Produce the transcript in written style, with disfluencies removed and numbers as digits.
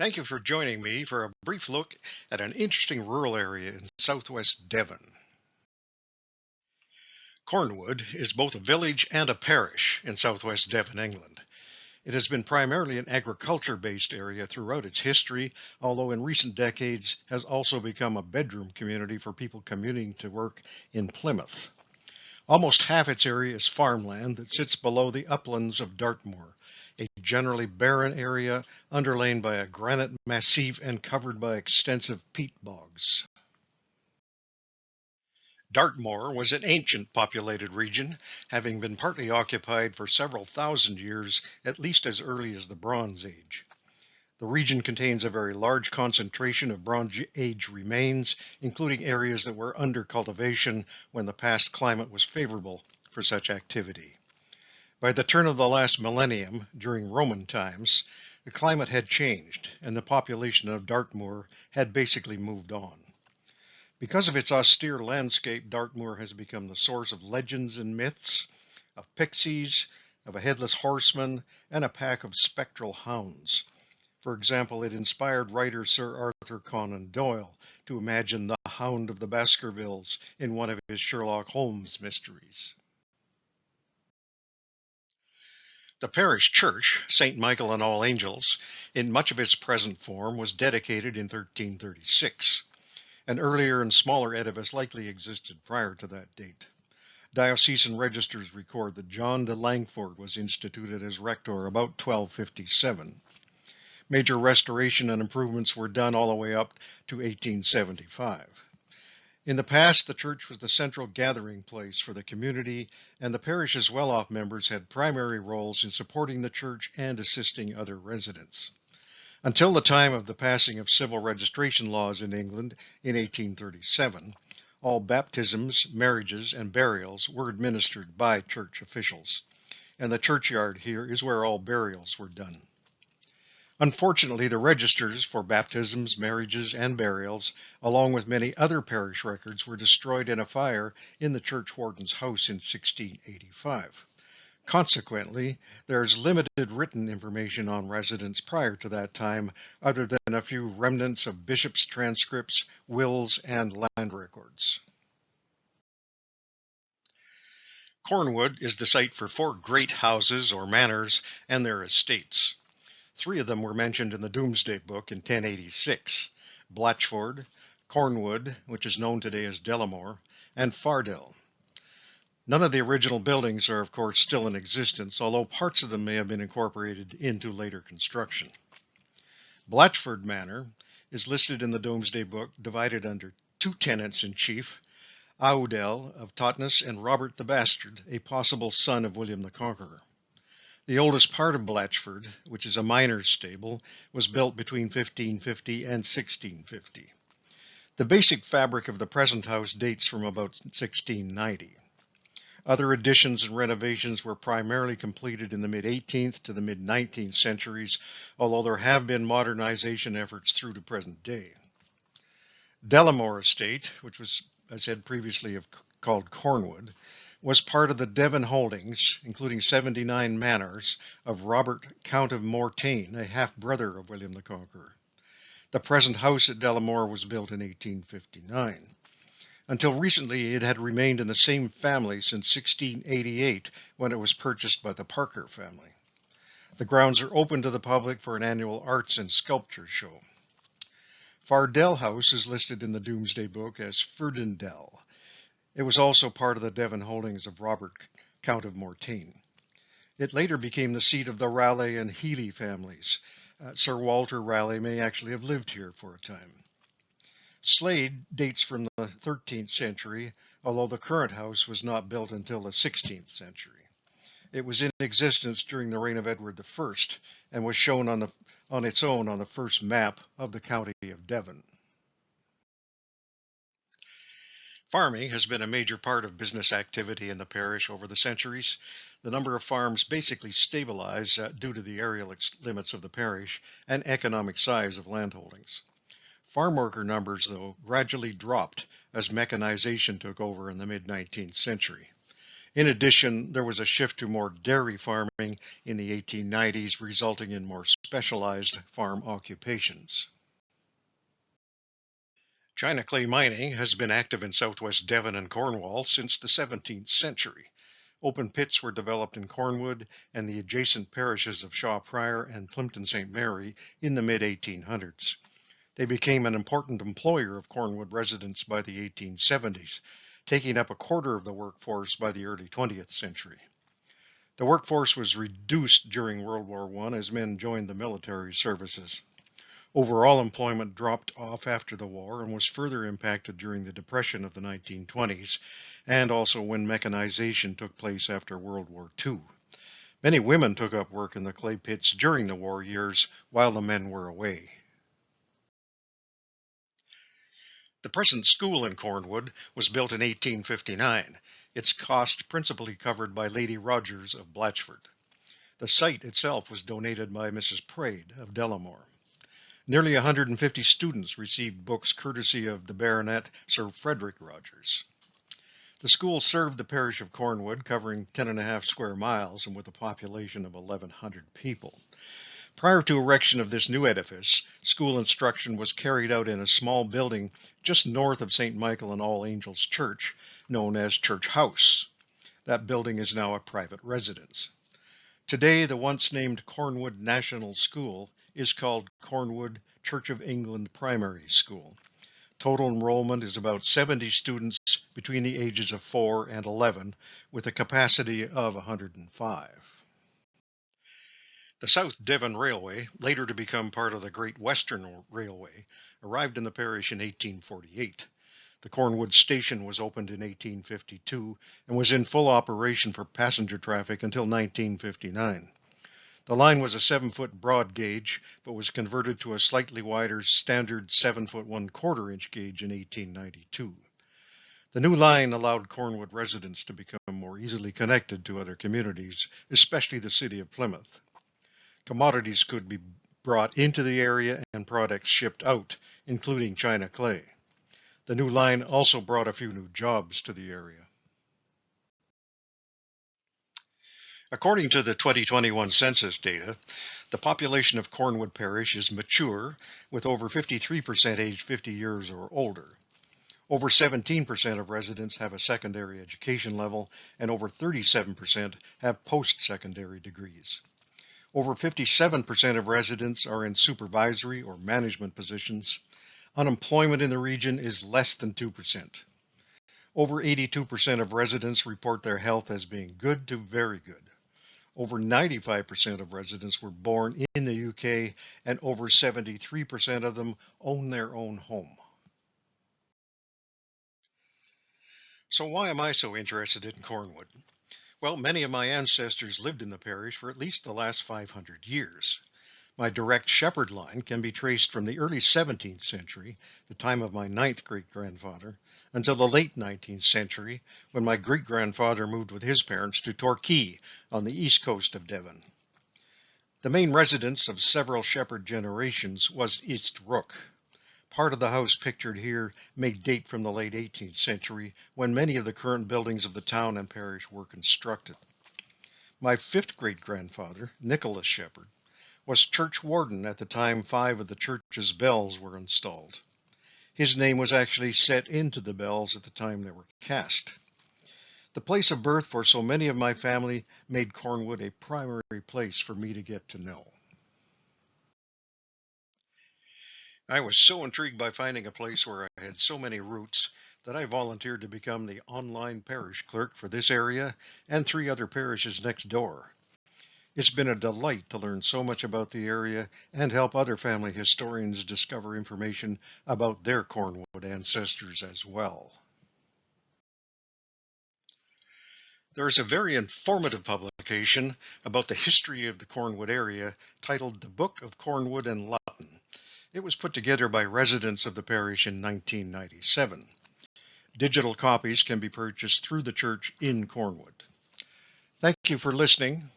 Thank you for joining me for a brief look at an interesting rural area in southwest Devon. Cornwood is both a village and a parish in southwest Devon, England. It has been primarily an agriculture-based area throughout its history, although in recent decades has also become a bedroom community for people commuting to work in Plymouth. Almost half its area is farmland that sits below the uplands of Dartmoor, a generally barren area underlain by a granite massif and covered by extensive peat bogs. Dartmoor was an ancient populated region, having been partly occupied for several thousand years, at least as early as the Bronze Age. The region contains a very large concentration of Bronze Age remains, including areas that were under cultivation when the past climate was favorable for such activity. By the turn of the last millennium, during Roman times, the climate had changed and the population of Dartmoor had basically moved on. Because of its austere landscape, Dartmoor has become the source of legends and myths, of pixies, of a headless horseman, and a pack of spectral hounds. For example, it inspired writer Sir Arthur Conan Doyle to imagine the Hound of the Baskervilles in one of his Sherlock Holmes mysteries. The parish church, St. Michael and All Angels, in much of its present form, was dedicated in 1336. An earlier and smaller edifice likely existed prior to that date. Diocesan registers record that John de Langford was instituted as rector about 1257. Major restoration and improvements were done all the way up to 1875. In the past, the church was the central gathering place for the community, and the parish's well-off members had primary roles in supporting the church and assisting other residents. Until the time of the passing of civil registration laws in England in 1837, all baptisms, marriages, and burials were administered by church officials, and the churchyard here is where all burials were done. Unfortunately, the registers for baptisms, marriages, and burials, along with many other parish records, were destroyed in a fire in the church warden's house in 1685. Consequently, there is limited written information on residents prior to that time, other than a few remnants of bishops' transcripts, wills, and land records. Cornwood is the site for 4 great houses or manors and their estates. 3 of them were mentioned in the Domesday Book in 1086, Blatchford, Cornwood, which is known today as Delamore, and Fardell. None of the original buildings are, of course, still in existence, although parts of them may have been incorporated into later construction. Blatchford Manor is listed in the Domesday Book, divided under 2 tenants-in-chief, Audel of Totnes and Robert the Bastard, a possible son of William the Conqueror. The oldest part of Blatchford, which is a miner's stable, was built between 1550 and 1650. The basic fabric of the present house dates from about 1690. Other additions and renovations were primarily completed in the mid-18th to the mid-19th centuries, although there have been modernization efforts through to present day. Delamore Estate, which was, as I said previously, called Cornwood, was part of the Devon holdings, including 79 manors, of Robert, Count of Mortain, a half-brother of William the Conqueror. The present house at Delamore was built in 1859. Until recently, it had remained in the same family since 1688, when it was purchased by the Parker family. The grounds are open to the public for an annual arts and sculpture show. Fardell House is listed in the Domesday Book as Ferdendell. It was also part of the Devon holdings of Robert, Count of Mortain. It later became the seat of the Raleigh and Healy families. Sir Walter Raleigh may actually have lived here for a time. Slade dates from the 13th century, although the current house was not built until the 16th century. It was in existence during the reign of Edward I and was shown on its own on the first map of the county of Devon. Farming has been a major part of business activity in the parish over the centuries. The number of farms basically stabilized due to the areal limits of the parish and economic size of landholdings. Farm worker numbers, though, gradually dropped as mechanization took over in the mid-19th century. In addition, there was a shift to more dairy farming in the 1890s, resulting in more specialized farm occupations. China clay mining has been active in southwest Devon and Cornwall since the 17th century. Open pits were developed in Cornwood and the adjacent parishes of Shaw Prior and Plympton St. Mary in the mid 1800s. They became an important employer of Cornwood residents by the 1870s, taking up a quarter of the workforce by the early 20th century. The workforce was reduced during World War I as men joined the military services. Overall employment dropped off after the war and was further impacted during the Depression of the 1920s and also when mechanization took place after World War II. Many women took up work in the clay pits during the war years while the men were away. The present school in Cornwood was built in 1859, its cost principally covered by Lady Rogers of Blatchford. The site itself was donated by Mrs. Praed of Delamore. Nearly 150 students received books courtesy of the Baronet Sir Frederick Rogers. The school served the parish of Cornwood, covering 10.5 square miles and with a population of 1,100 people. Prior to erection of this new edifice, school instruction was carried out in a small building just north of St. Michael and All Angels Church, known as Church House. That building is now a private residence. Today, the once named Cornwood National School is called Cornwood Church of England Primary School. Total enrollment is about 70 students between the ages of 4 and 11, with a capacity of 105. The South Devon Railway, later to become part of the Great Western Railway, arrived in the parish in 1848. The Cornwood station was opened in 1852 and was in full operation for passenger traffic until 1959. The line was a 7-foot broad gauge, but was converted to a slightly wider standard 7-foot 1/4 inch gauge in 1892. The new line allowed Cornwood residents to become more easily connected to other communities, especially the city of Plymouth. Commodities could be brought into the area and products shipped out, including China clay. The new line also brought a few new jobs to the area. According to the 2021 census data, the population of Cornwood Parish is mature, with over 53% aged 50 years or older. Over 17% of residents have a secondary education level, and over 37% have post-secondary degrees. Over 57% of residents are in supervisory or management positions. Unemployment in the region is less than 2%. Over 82% of residents report their health as being good to very good. Over 95% of residents were born in the UK, and over 73% of them own their own home. So why am I so interested in Cornwood? Well, many of my ancestors lived in the parish for at least the last 500 years. My direct Shepheard line can be traced from the early 17th century, the time of my 9th great-grandfather, until the late 19th century, when my great-grandfather moved with his parents to Torquay on the east coast of Devon. The main residence of several Shepheard generations was East Rook. Part of the house pictured here may date from the late 18th century, when many of the current buildings of the town and parish were constructed. My 5th great-grandfather, Nicholas Shepheard, was church warden at the time 5 of the church's bells were installed. His name was actually set into the bells at the time they were cast. The place of birth for so many of my family made Cornwood a primary place for me to get to know. I was so intrigued by finding a place where I had so many roots that I volunteered to become the online parish clerk for this area and 3 other parishes next door. It's been a delight to learn so much about the area and help other family historians discover information about their Cornwood ancestors as well. There is a very informative publication about the history of the Cornwood area titled The Book of Cornwood and Lutton. It was put together by residents of the parish in 1997. Digital copies can be purchased through the church in Cornwood. Thank you for listening.